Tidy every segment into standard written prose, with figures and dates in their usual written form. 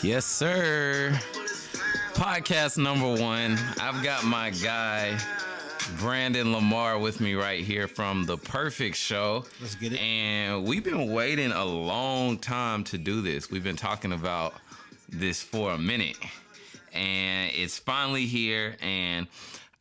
Yes, sir. Podcast number one. I've got my guy, Brandon Lamar, with me right here from The Perfect Show. Let's get it. And we've been waiting a long time to do this. We've been talking about this for a minute. And it's finally here. And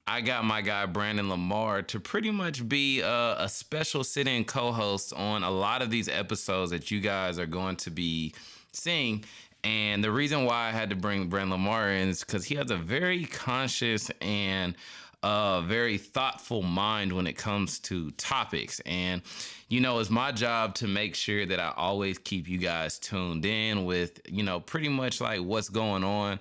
I got my guy, Brandon Lamar, to pretty much be a special sit-in co-host on a lot of these episodes that you guys are going to be seeing. And the reason why I had to bring Brandon Lamar in is because he has a very conscious and very thoughtful mind when it comes to topics. And, you know, it's my job to make sure that I always keep you guys tuned in with, you know, pretty much like what's going on.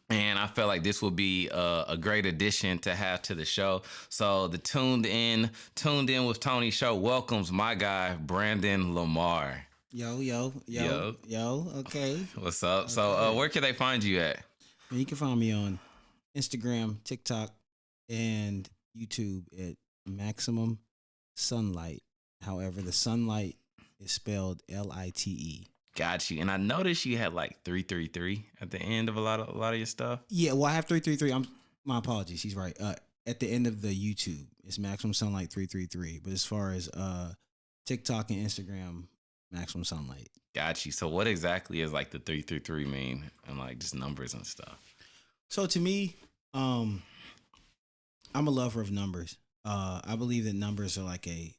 And I felt like this would be a great addition to have to the show. So the Tuned In with Tony show welcomes my guy, Brandon Lamar. Yo. Okay. What's up? Okay. So where can they find you at? You can find me on Instagram, TikTok, and YouTube at Maximum Sunlight. However, the sunlight is spelled Lite. Got you. And I noticed you had like 333 at the end of a lot of your stuff. Yeah, well, I have 333. My apologies. He's right. At the end of the YouTube, it's Maximum Sunlight 333. But as far as TikTok and Instagram, Maximum Sunlight. Got you. So what exactly is like the 333 mean and like just numbers and stuff? So to me, I'm a lover of numbers. I believe that numbers are like a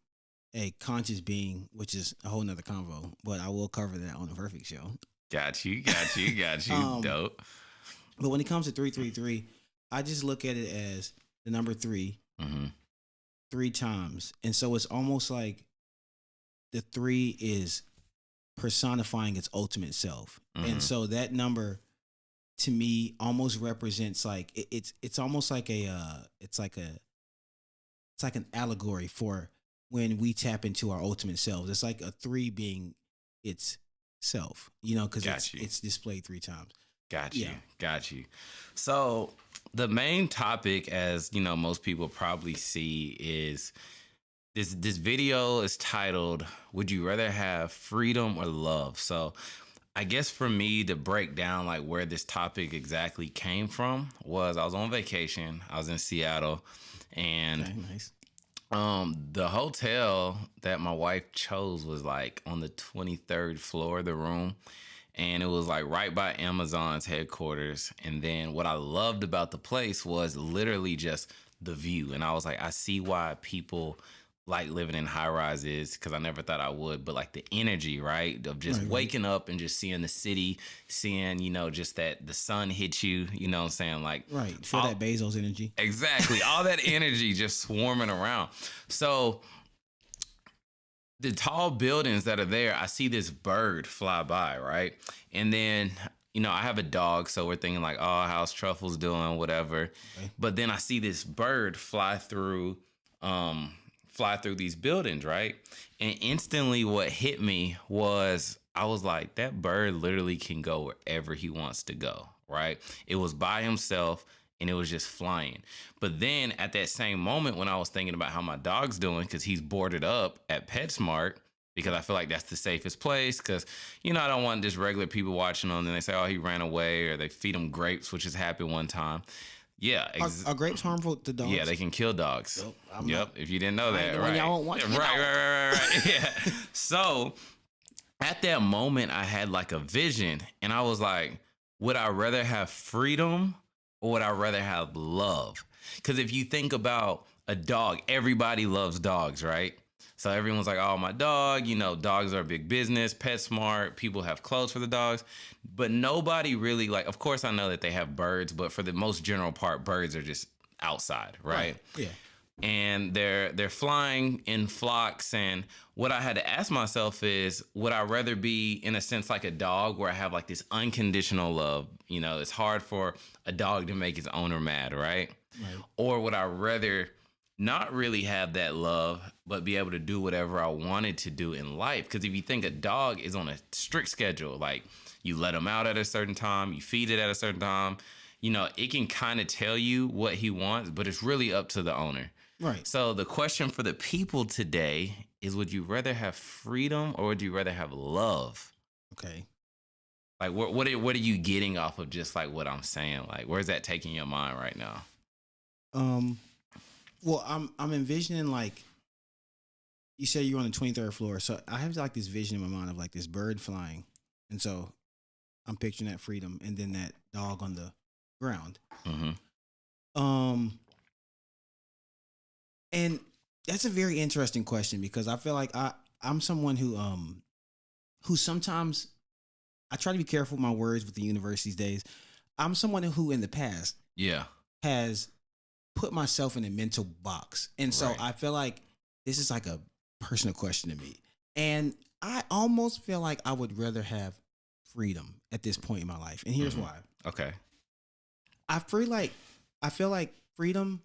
conscious being, which is a whole nother convo, but I will cover that on The Perfect Show. Got you. Dope. But when it comes to 333, I just look at it as the number 3, 3 times. And so it's almost like the 3 is personifying its ultimate self. And so that number to me almost represents like it's almost like it's like an allegory for when we tap into our ultimate selves. It's like a 3 being its self, you know, because it's displayed 3 times. Got you. So the main topic, as you know, most people probably see, is this video is titled, "Would you rather have freedom or love?" So I guess for me to break down like where this topic exactly came from was I was on vacation. I was in Seattle, and Okay, nice. The hotel that my wife chose was like on the 23rd floor of the room, and it was like right by Amazon's headquarters. And then what I loved about the place was literally just the view. And I was like, I see why people like living in high rises, because I never thought I would, but like the energy, right, of just waking up and just seeing the city, seeing, you know, just that the sun hits you, you know what I'm saying? Like, right. Feel that Bezos energy. Exactly. All that energy just swarming around. So the tall buildings that are there, I see this bird fly by, right? And then, you know, I have a dog, so we're thinking like, oh, how's Truffles doing, whatever. Okay. But then I see this bird fly through these buildings, right? And instantly what hit me was I was like, that bird literally can go wherever he wants to go, right? It was by himself and it was just flying. But then at that same moment when I was thinking about how my dog's doing, because he's boarded up at PetSmart, because I feel like that's the safest place, because, you know, I don't want just regular people watching him and they say, oh, he ran away, or they feed him grapes, which has happened one time. Yeah. Are grapes harmful to dogs? Yeah, they can kill dogs. Yep. If you didn't know that, right? Y'all won't watch it. Right. Yeah. So at that moment, I had like a vision, and I was like, would I rather have freedom or would I rather have love? Because if you think about a dog, everybody loves dogs, right? So everyone's like, oh, my dog, you know, dogs are a big business, PetSmart, people have clothes for the dogs. But nobody really, like, of course I know that they have birds, but for the most general part, birds are just outside, right? Yeah. And they're flying in flocks. And what I had to ask myself is, would I rather be, in a sense, like a dog where I have like this unconditional love? You know, it's hard for a dog to make its owner mad, right? Or would I rather not really have that love, but be able to do whatever I wanted to do in life? Because if you think a dog is on a strict schedule, like you let him out at a certain time, you feed it at a certain time, you know, it can kind of tell you what he wants, but it's really up to the owner. Right. So the question for the people today is, would you rather have freedom or would you rather have love? Okay. Like, what are you getting off of just like what I'm saying? Like, where's that taking your mind right now? Well, I'm envisioning like you said you're on the 23rd floor, so I have like this vision in my mind of like this bird flying, and so I'm picturing that freedom, and then that dog on the ground. Mm-hmm. And that's a very interesting question because I feel like I'm someone who sometimes I try to be careful with my words with the universe these days. I'm someone who in the past has put myself in a mental box. And so I feel like this is like a personal question to me. And I almost feel like I would rather have freedom at this point in my life. And here's why. Okay. I feel like freedom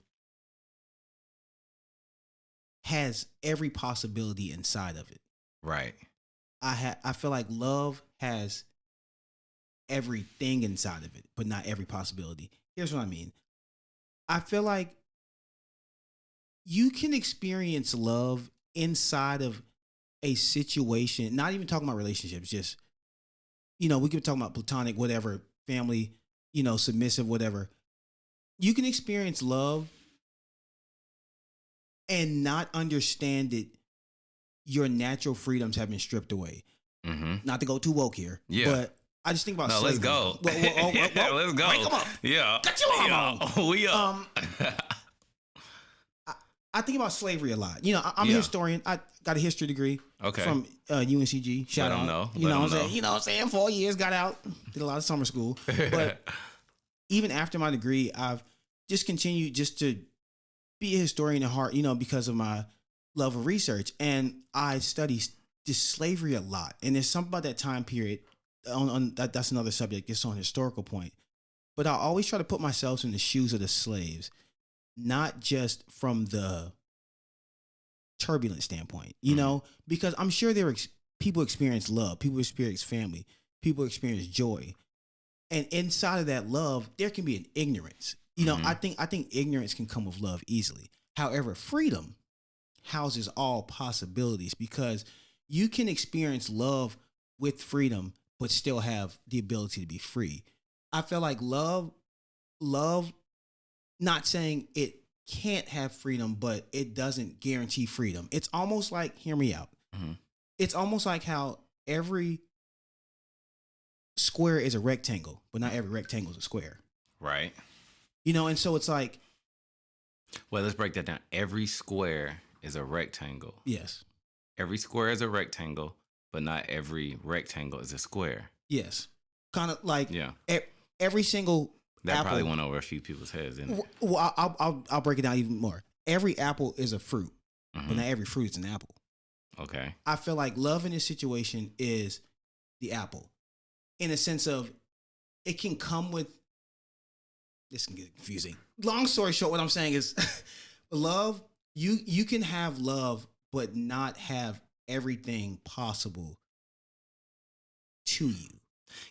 has every possibility inside of it. Right. I feel like love has everything inside of it, but not every possibility. Here's what I mean. I feel like you can experience love inside of a situation, not even talking about relationships, just, we could be talking about platonic, whatever, family, submissive, whatever. You can experience love and not understand it. Your natural freedoms have been stripped away. Mm-hmm. Not to go too woke here, but I just think about slavery. Let's go. Let's go. Wait, come on. Yeah. Got your arm on. We up. I think about slavery a lot. I'm a historian. I got a history degree from UNCG. Shout out. You know what I'm saying? 4 years, got out, did a lot of summer school. But even after my degree, I've just continued just to be a historian at heart, because of my love of research. And I study just slavery a lot. And there's something about that time period. That's another subject. It's on a historical point. But I always try to put myself in the shoes of the slaves, not just from the turbulent standpoint, because I'm sure people experience love, people experience family, people experience joy. And inside of that love, there can be an ignorance. I think ignorance can come with love easily. However, freedom houses all possibilities because you can experience love with freedom, but still have the ability to be free. I feel like love, not saying it can't have freedom, but it doesn't guarantee freedom. It's almost like, hear me out. Mm-hmm. It's almost like how every square is a rectangle, but not every rectangle is a square. Right. And so it's like. Well, let's break that down. Every square is a rectangle. Yes. Every square is a rectangle, but not every rectangle is a square. Yes. Kind of like every single that apple, probably went over a few people's heads, didn't it? Well, I'll break it down even more. Every apple is a fruit, but not every fruit is an apple. Okay. I feel like love in this situation is the apple, in a sense of it can come with. This can get confusing. Long story short, what I'm saying is, love. You can have love, but not have everything possible to you.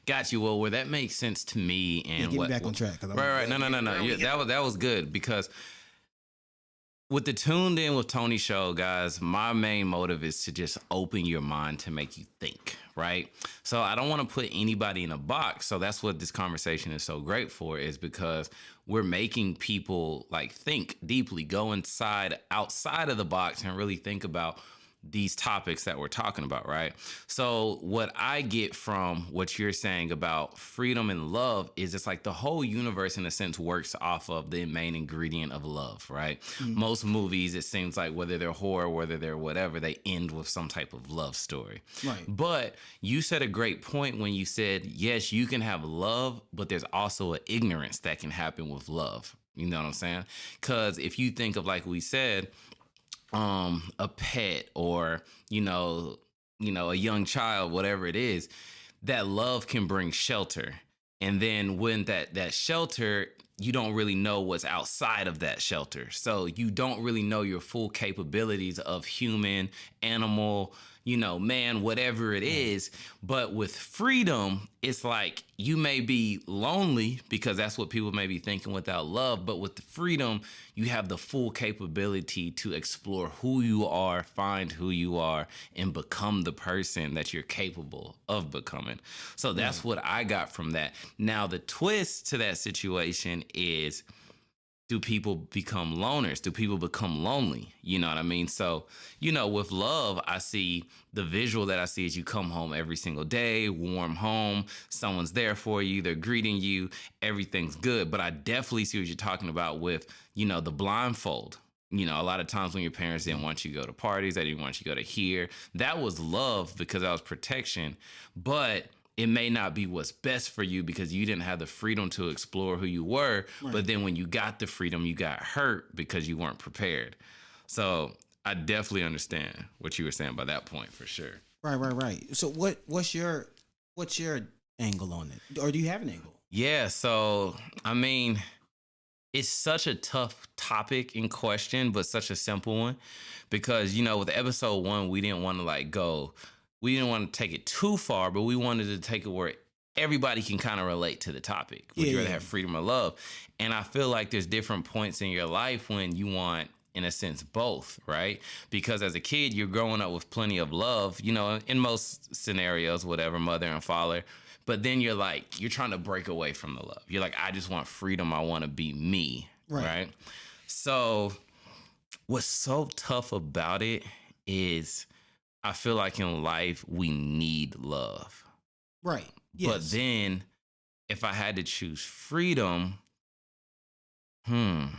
Got you. Well, where that makes sense to me, and get back on track. Right. No. Yeah, that was good because with the Tuned In with Tony show, guys, my main motive is to just open your mind to make you think. Right. So I don't want to put anybody in a box. So that's what this conversation is so great for, is because we're making people like think deeply, go outside of the box and really think about these topics that we're talking about, right? So what I get from what you're saying about freedom and love is it's like the whole universe in a sense works off of the main ingredient of love, right? Mm-hmm. Most movies, it seems like whether they're horror, whether they're whatever, they end with some type of love story. Right. But you said a great point when you said, yes, you can have love, but there's also an ignorance that can happen with love. You know what I'm saying? Because if you think of, like we said, a pet or, a young child, whatever it is, that love can bring shelter. And then when that shelter, you don't really know what's outside of that shelter. So you don't really know your full capabilities of human, animal, man, whatever it is. But with freedom, it's like you may be lonely because that's what people may be thinking without love. But with the freedom, you have the full capability to explore who you are, find who you are, and become the person that you're capable of becoming. So that's what I got from that. Now, the twist to that situation is, do people become loners? Do people become lonely? You know what I mean? So, with love, I see the visual that I see is you come home every single day, warm home, someone's there for you, they're greeting you, everything's good. But I definitely see what you're talking about with, the blindfold. A lot of times when your parents didn't want you to go to parties, they didn't want you to go to here, that was love because that was protection. But it may not be what's best for you because you didn't have the freedom to explore who you were. Right. But then when you got the freedom, you got hurt because you weren't prepared. So I definitely understand what you were saying by that point for sure. Right. So what's your angle on it? Or do you have an angle? Yeah. So, it's such a tough topic in question, but such a simple one because, with episode 1, we didn't want to we didn't want to take it too far, but we wanted to take it where everybody can kind of relate to the topic. Would you rather have freedom or love? And I feel like there's different points in your life when you want, in a sense, both, right? Because as a kid, you're growing up with plenty of love, in most scenarios, whatever, mother and father. But then you're trying to break away from the love. You're like, I just want freedom. I want to be me, right? So what's so tough about it is I feel like in life, we need love. Right. Yes. But then if I had to choose freedom, I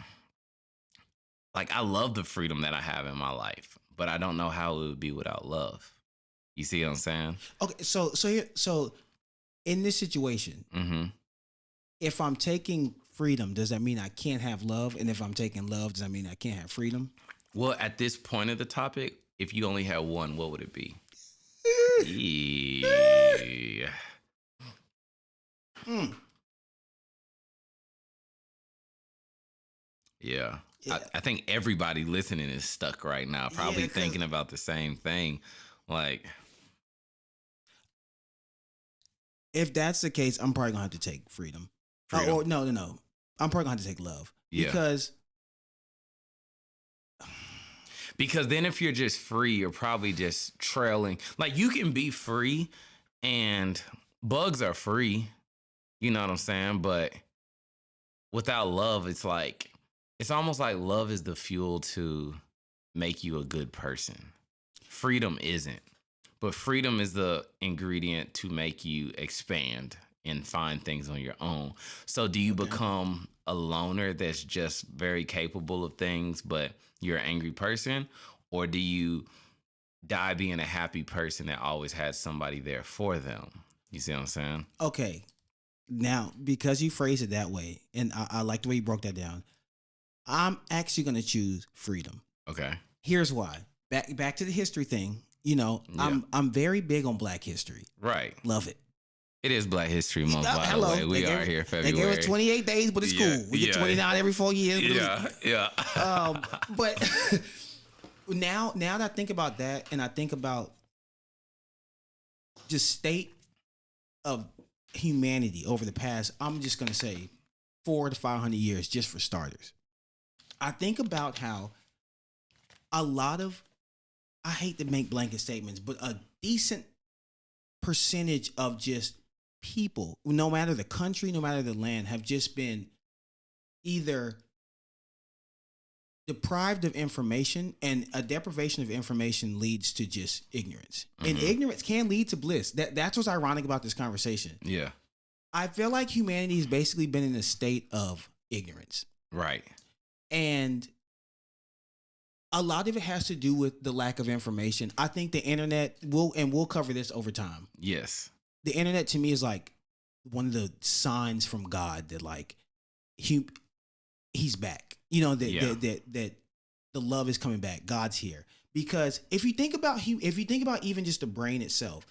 love the freedom that I have in my life, but I don't know how it would be without love. You see what I'm saying? Okay. So in this situation, if I'm taking freedom, does that mean I can't have love? And if I'm taking love, does that mean I can't have freedom? Well, at this point of the topic, if you only had one, what would it be? Yeah. I think everybody listening is stuck right now, probably thinking about the same thing. If that's the case, I'm probably gonna have to take freedom. Or no. I'm probably gonna have to take love. Yeah. Because then if you're just free, you're probably just trailing. You can be free and bugs are free. You know what I'm saying? But without love, it's almost like love is the fuel to make you a good person. Freedom isn't. But freedom is the ingredient to make you expand and find things on your own. So do you become a loner that's just very capable of things, but you're an angry person? Or do you die being a happy person that always has somebody there for them? You see what I'm saying? Okay. Now, because you phrased it that way, and I like the way you broke that down, I'm actually going to choose freedom. Okay. Here's why. Back to the history thing. I'm very big on Black history. Right. Love it. It is Black History Month, by the way. We are here February. They gave us 28 days, but it's cool. We get 29 every 4 years. But now that I think about that, and I think about just state of humanity over the past, I'm just going to say 400 to 500 years, just for starters. I think about how a lot of, I hate to make blanket statements, but a decent percentage of just people, no matter the country, no matter the land, have just been either deprived of information, and a deprivation of information leads to just ignorance. And ignorance can lead to bliss. That's what's ironic about this conversation. Yeah. I feel like humanity has basically been in a state of ignorance. Right. And a lot of it has to do with the lack of information. I think the internet we'll cover this over time. Yes. The internet to me is like one of the signs from God that he's back. That the love is coming back. God's here. Because if you think about even just the brain itself,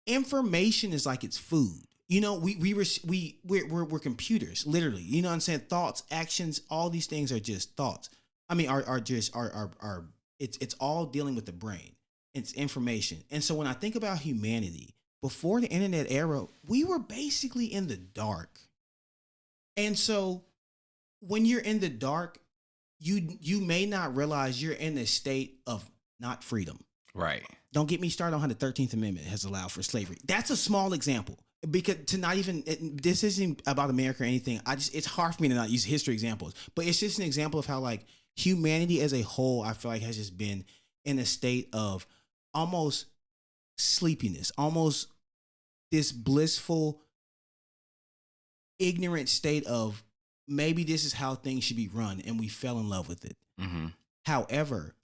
information is like it's food. We're computers, literally. You know what I'm saying? Thoughts, actions, all these things are just thoughts. I mean, are It's all dealing with the brain. It's information. And so when I think about humanity, before the internet era, we were basically in the dark. And so when you're in the dark, you may not realize you're in a state of not freedom. Right. Don't get me started on how the 13th Amendment has allowed for slavery. That's a small example. Because to not even, this isn't about America or anything. It's hard for me to not use history examples, but it's just an example of how like humanity as a whole, I feel like has just been in a state of almost sleepiness, almost this blissful, ignorant state of maybe this is how things should be run, and we fell in love with it. Mm-hmm. However,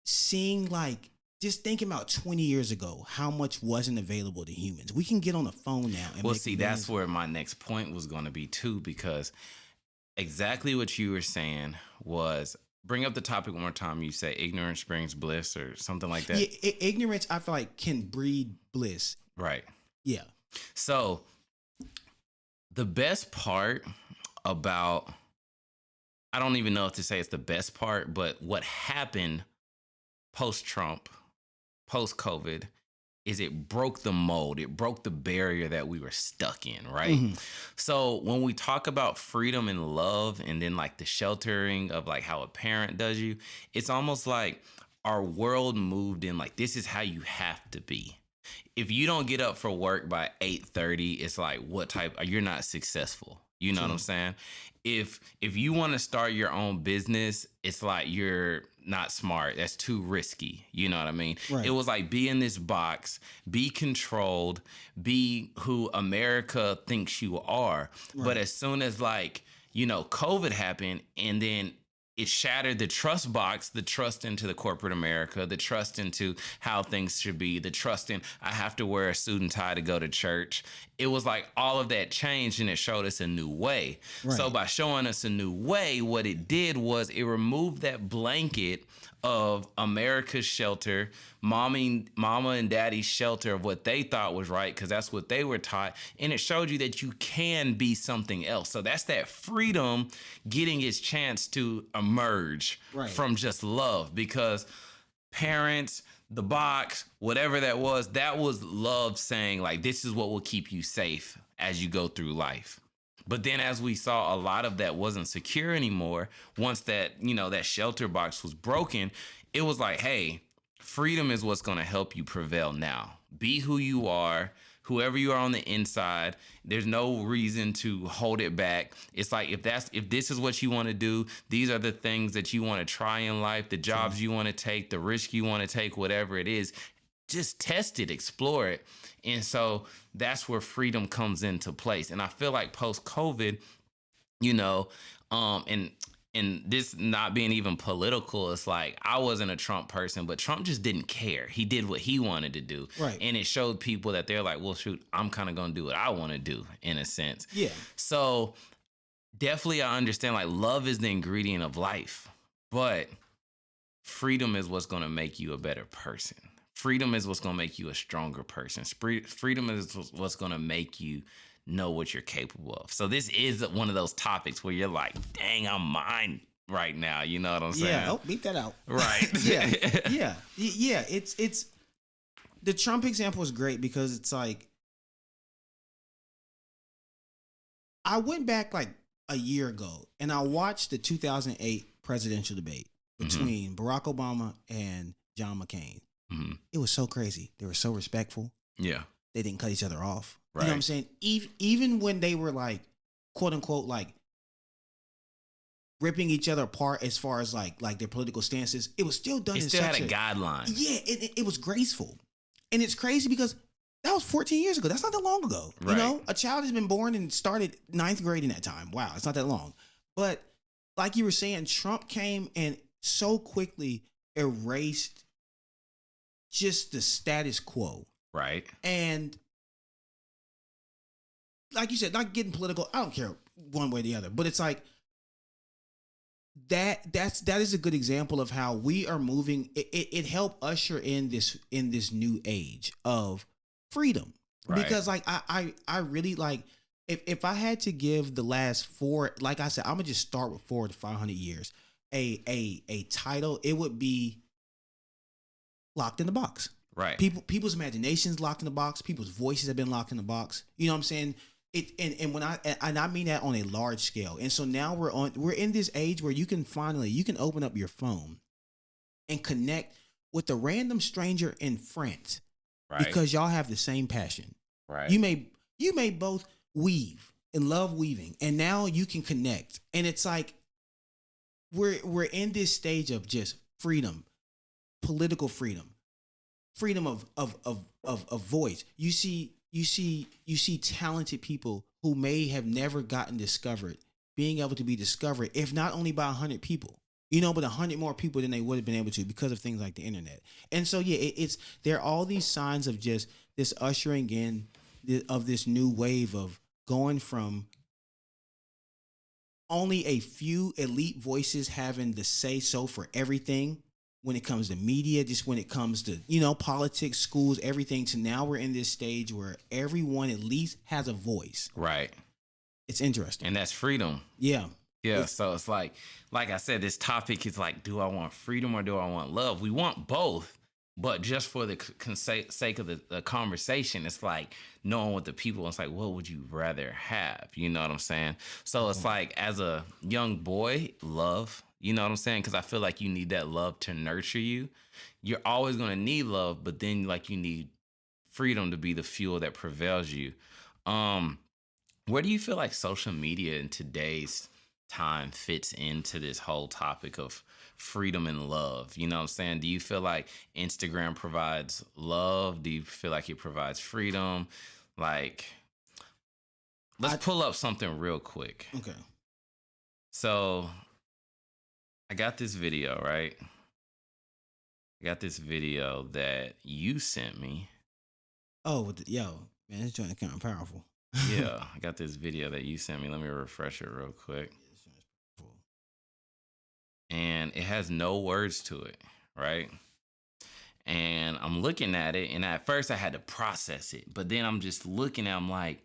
seeing like, just thinking about 20 years ago, how much wasn't available to humans. We can get on the phone now. And That's where my next point was going to be too, because exactly what you were saying was, bring up the topic one more time. You say ignorance brings bliss or something like that. Yeah, ignorance, I feel like, can breed bliss. Right. Yeah. So the best part about, I don't even know if to say it's the best part, but what happened post-Trump, post-COVID, is it broke the mold. It broke the barrier that we were stuck in, right? Mm-hmm. So when we talk about freedom and love, and then like the sheltering of like how a parent does you, it's almost like our world moved in like, this is how you have to be. If you don't get up for work by 8:30, it's like, what type, you're not successful. You know what I'm saying? If you want to start your own business, it's like you're not smart. That's too risky. You know what I mean? Right. It was like, be in this box, be controlled, be who America thinks you are. Right. But as soon as like, you know, COVID happened, and then it shattered the trust box, the trust into the corporate America, the trust into how things should be, the trust in I have to wear a suit and tie to go to church. It was like all of that changed, and it showed us a new way. Right. So by showing us a new way, what it did was it removed that blanket of America's shelter, mama and daddy's shelter of what they thought was right, because that's what they were taught. And it showed you that you can be something else. So that's that freedom getting its chance to emerge from just love, because parents, the box, whatever that was love saying like, this is what will keep you safe as you go through life. But then as we saw, a lot of that wasn't secure anymore. Once that, you know, that shelter box was broken, it was like, hey, freedom is what's going to help you prevail now. Be who you are, whoever you are on the inside. There's no reason to hold it back. It's like, if this is what you want to do, these are the things that you want to try in life, the jobs you want to take, the risk you want to take, whatever it is, just test it, explore it. And so that's where freedom comes into place. And I feel like post-COVID, you know, and this not being even political, it's like, I wasn't a Trump person, but Trump just didn't care. He did what he wanted to do. Right. And it showed people that they're like, well, shoot, I'm kind of going to do what I want to do, in a sense. Yeah. So definitely I understand, like, love is the ingredient of life, but freedom is what's going to make you a better person. Freedom is what's going to make you a stronger person. Freedom is what's going to make you know what you're capable of. So this is one of those topics where you're like, dang, I'm mine right now. You know what I'm saying? Yeah, beat that out. Right. Yeah. It's the Trump example is great, because it's like, I went back like a year ago and I watched the 2008 presidential debate between Barack Obama and John McCain. Mm-hmm. It was so crazy. They were so respectful. Yeah. They didn't cut each other off. Right. You know what I'm saying? Even when they were like, quote unquote, like ripping each other apart as far as like their political stances, it was still done. It still had a guideline. Yeah, it was graceful. And it's crazy because that was 14 years ago. That's not that long ago. Right. You know, a child has been born and started 9th grade in that time. Wow, it's not that long. But like you were saying, Trump came and so quickly erased just the status quo. Right. And like you said, not getting political, I don't care one way or the other, but it's like that is a good example of how we are moving. It helped usher in this new age of freedom. Right. Because like I really like, if I had to give the last 4, like I said, I'm gonna just start with 400 to 500 years. a title, it would be locked in the box. Right. People's imaginations locked in the box. People's voices have been locked in the box. You know what I'm saying? And when I mean that on a large scale. And so now we're in this age where you can open up your phone and connect with a random stranger in France, right? Because y'all have the same passion. Right. You may both weave and love weaving, and now you can connect. And it's like we're in this stage of just freedom, political freedom of voice. You see talented people who may have never gotten discovered being able to be discovered, if not only by 100 people, but 100 more people than they would have been able to because of things like the internet. And so, yeah, there are all these signs of just this ushering in of this new wave of going from only a few elite voices having the say so for everything when it comes to media, just when it comes to, politics, schools, everything, to now we're in this stage where everyone at least has a voice. Right. It's interesting. And that's freedom. Yeah. Yeah. So it's like I said, this topic is like, do I want freedom or do I want love? We want both. But just for the sake of the conversation, it's like knowing what the people, it's like, what would you rather have? You know what I'm saying? So it's like, as a young boy, love, you know what I'm saying? Because I feel like you need that love to nurture you. You're always going to need love, but then like you need freedom to be the fuel that prevails you. Where do you feel like social media in today's time fits into this whole topic of freedom and love? You know what I'm saying? Do you feel like Instagram provides love? Do you feel like it provides freedom? Like, let's pull up something real quick. Okay. So I got this video, right? I got this video that you sent me. Oh, yo, man, this joint is kind of powerful. Yeah, I got this video that you sent me. Let me refresh it real quick. And it has no words to it, right? And I'm looking at it, and at first I had to process it, but then I'm just looking at it, I'm like,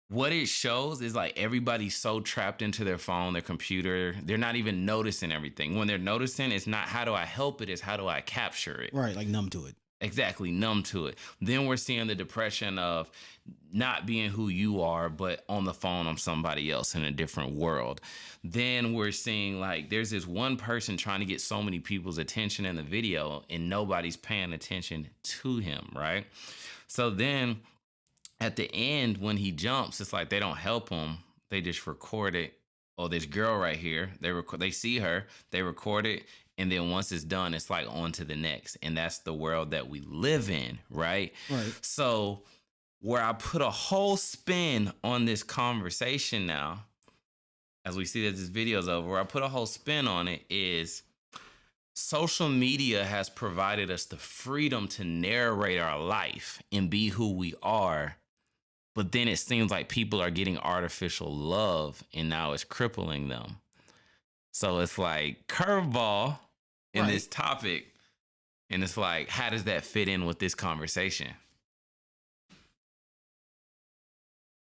what it shows is like everybody's so trapped into their phone, their computer, they're not even noticing everything. When they're noticing, it's not how do I help it, it's how do I capture it. Right, like numb to it. Exactly, numb to it. Then we're seeing the depression of not being who you are, but on the phone on somebody else in a different world. Then we're seeing like there's this one person trying to get so many people's attention in the video and nobody's paying attention to him, right? So then at the end, when he jumps, it's like they don't help him. They just record it. Oh, this girl right here, they see her, they record it. And then once it's done, it's like on to the next. And that's the world that we live in, right? Right. So where I put a whole spin on this conversation now, as we see that this video's over, where I put a whole spin on it is social media has provided us the freedom to narrate our life and be who we are. But then it seems like people are getting artificial love and now it's crippling them. So it's like curveball in this topic. And it's like, how does that fit in with this conversation?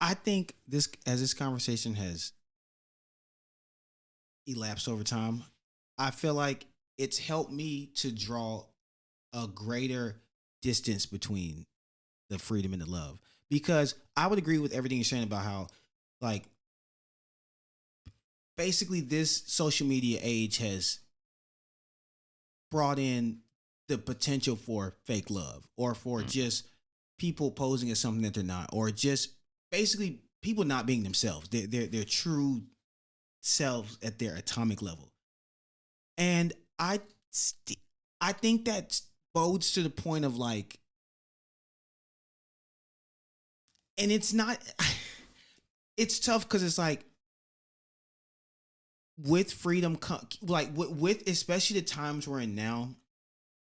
I think as this conversation has elapsed over time, I feel like it's helped me to draw a greater distance between the freedom and the love. Because I would agree with everything you're saying about how, like, basically this social media age has brought in the potential for fake love or for just people posing as something that they're not, or just basically people not being themselves, their true selves at their atomic level. And I think that bodes to the point of like, and it's not, it's tough because it's like, with freedom, like with especially the times we're in now,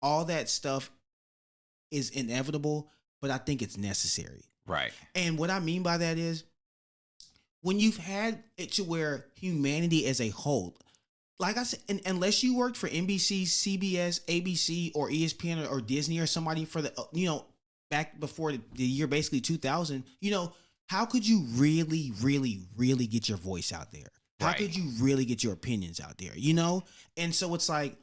all that stuff is inevitable, but I think it's necessary. Right. And what I mean by that is when you've had it to where humanity as a whole, like I said, unless you worked for NBC, CBS, ABC, or ESPN or Disney or somebody for the, back before the year basically 2000, how could you really, really, really get your voice out there? How could you really get your opinions out there? You know? And so it's like,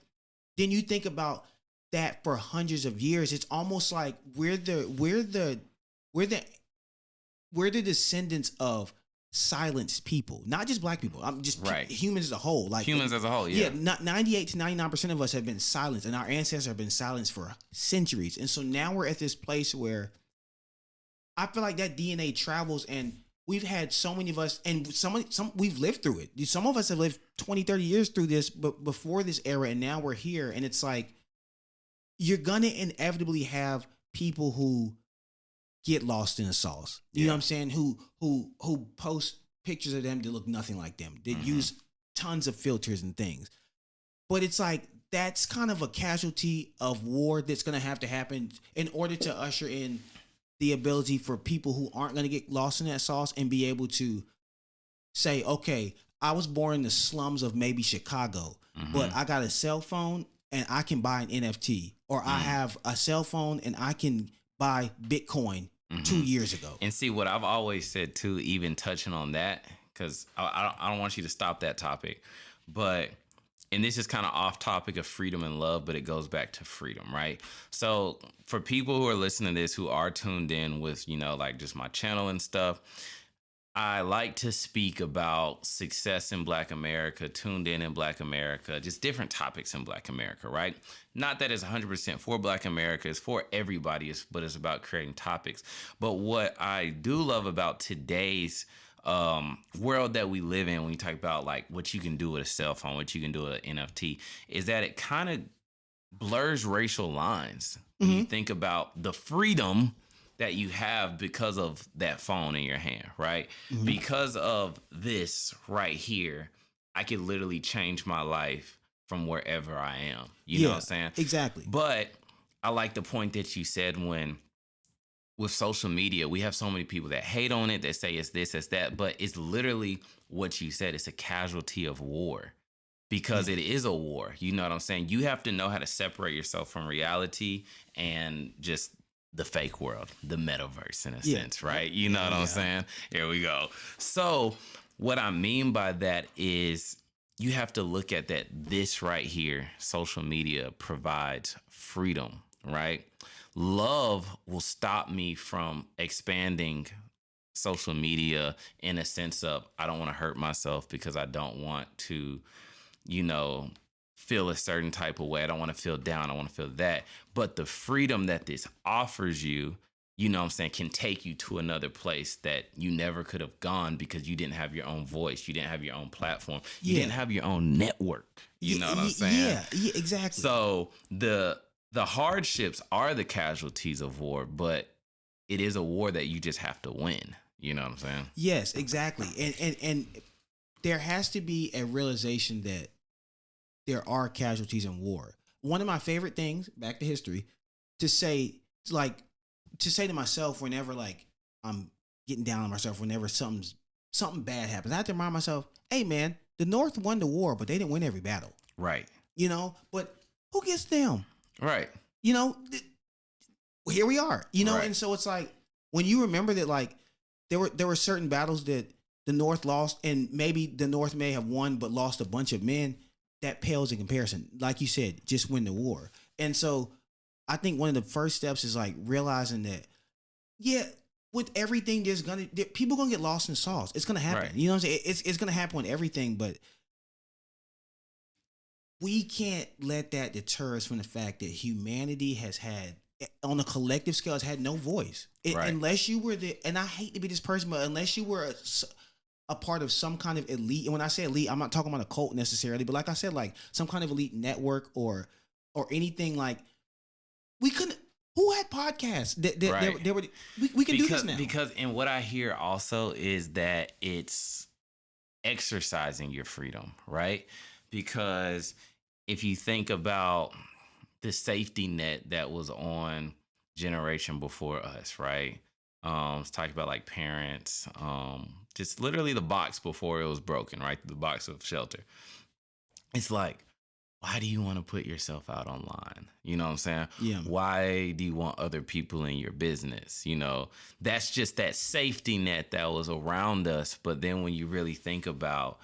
then you think about that for hundreds of years. It's almost like we're the descendants of silenced people, not just black people. I'm just humans as a whole. Like humans as a whole, yeah. Not 98 to 99% of us have been silenced, and our ancestors have been silenced for centuries. And so now we're at this place where I feel like that DNA travels, and we've had so many of us, and some we've lived through it. Some of us have lived 20, 30 years through this, but before this era, and now we're here, and it's like you're gonna inevitably have people who get lost in the sauce. You know what I'm saying? Who post pictures of them that look nothing like them. That use tons of filters and things. But it's like that's kind of a casualty of war that's going to have to happen in order to usher in the ability for people who aren't going to get lost in that sauce and be able to say, okay, I was born in the slums of maybe Chicago, but I got a cell phone and I can buy an NFT, or I have a cell phone and I can buy Bitcoin 2 years ago. And see, what I've always said too, even touching on that, because I don't want you to stop that topic, but, and this is kind of off topic of freedom and love, but it goes back to freedom, right? So for people who are listening to this, who are tuned in with, you know, like just my channel and stuff, I like to speak about success in Black America, tuned in Black America, just different topics in Black America, right? Not that it's 100% for Black America, it's for everybody, but it's about creating topics. But what I do love about today's world that we live in, when you talk about like what you can do with a cell phone, what you can do with an NFT, is that it kind of blurs racial lines. When you think about the freedom that you have because of that phone in your hand, right? Because of this right here, I could literally change my life from wherever I am. You know what I'm saying? Exactly. But I like the point that you said when with social media, we have so many people that hate on it, that say it's this, it's that, but it's literally what you said. It's a casualty of war because it is a war. You know what I'm saying? You have to know how to separate yourself from reality and just the fake world, the metaverse in a sense, right? You know what I'm saying? Here we go. So what I mean by that is you have to look at that this right here, social media provides freedom, right? Love will stop me from expanding social media in a sense of I don't want to hurt myself because I don't want to, you know, feel a certain type of way. I don't want to feel down. I want to feel that. But the freedom that this offers you, you know what I'm saying, can take you to another place that you never could have gone because you didn't have your own voice. You didn't have your own platform. You didn't have your own network. You know what I'm saying? Yeah, exactly. So the hardships are the casualties of war, but it is a war that you just have to win. You know what I'm saying? Yes, exactly. And there has to be a realization that there are casualties in war. One of my favorite things, back to history, to say to myself whenever like I'm getting down on myself, whenever something bad happens, I have to remind myself, hey man, the North won the war, but they didn't win every battle. Right. You know, but who gets them? Right. You know, here we are, you know, and so it's like when you remember that like there were certain battles that the North lost, and maybe the North may have won but lost a bunch of men, that pales in comparison. Like you said, just win the war. And so I think one of the first steps is like realizing that, with everything, people gonna get lost in sauce. It's gonna happen. Right. You know what I'm saying? It's gonna happen with everything, but we can't let that deter us from the fact that humanity has had, on a collective scale, has had no voice. Unless you were and I hate to be this person, but unless you were a part of some kind of elite, and when I say elite, I'm not talking about a cult necessarily, but like I said, like some kind of elite network or anything, like we couldn't. Who had podcasts? We can do this now. Because, and what I hear also is that it's exercising your freedom, right? Because if you think about the safety net that was on generation before us, right? Let's talk about like parents, just literally the box before it was broken, right? The box of shelter. It's like, why do you want to put yourself out online? You know what I'm saying? Yeah. Why do you want other people in your business? You know, that's just that safety net that was around us. But then when you really think about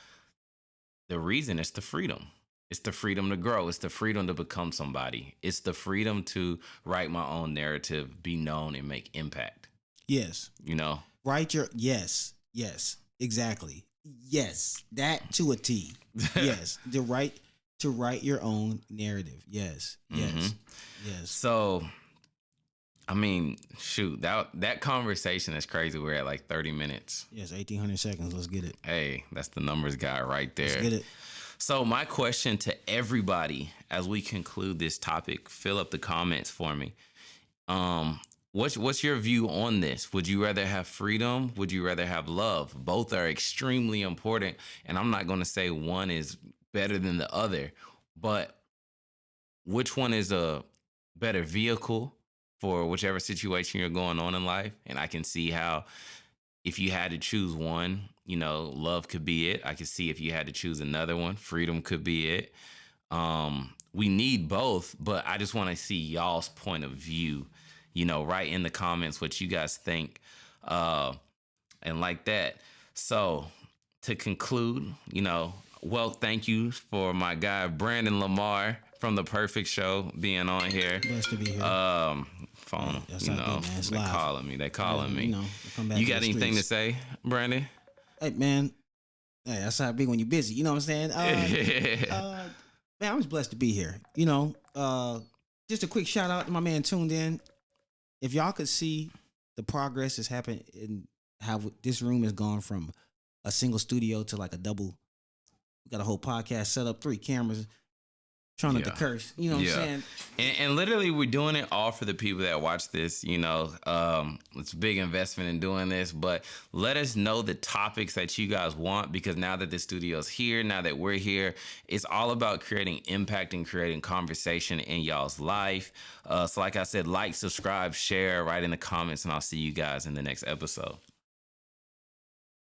the reason is the freedom. It's the freedom to grow. It's the freedom to become somebody. It's the freedom to write my own narrative, be known, and make impact. Yes. You know? Write your yes. Exactly. Yes. That to a T. Yes. To write your own narrative. Yes. Yes. So, I mean, shoot, that conversation is crazy. We're at like 30 minutes. Yes, 1,800 seconds. Let's get it. Hey, that's the numbers guy right there. Let's get it. So my question to everybody as we conclude this topic, fill up the comments for me. What's your view on this? Would you rather have freedom? Would you rather have love? Both are extremely important. And I'm not going to say one is better than the other, but which one is a better vehicle for whichever situation you're going on in life? And I can see how if you had to choose one, you know, love could be it. I could see if you had to choose another one, freedom could be it. We need both, but I just want to see y'all's point of view, you know, right in the comments, what you guys think, and like that. So to conclude, you know, well, thank you for my guy, Brandon Lamar from The Perfect Show being on here. Blessed to be here. Phone, That's you how know, it be, man. It's they live. calling me. They calling me. You know, come back You to got the anything to streets. say, Brandon? Hey, man. Hey, that's how it be when you're busy. You know what I'm saying? Man, I'm just blessed to be here. You know, just a quick shout out to my man Tuned In. If y'all could see the progress that's happened in how this room has gone from a single studio to like a double. We got a whole podcast set up, 3 cameras, trying not to curse. You know what I'm saying? And literally, we're doing it all for the people that watch this. You know, it's a big investment in doing this, but let us know the topics that you guys want, because now that the studio's here, now that we're here, it's all about creating impact and creating conversation in y'all's life. So like I said, like, subscribe, share, write in the comments, and I'll see you guys in the next episode.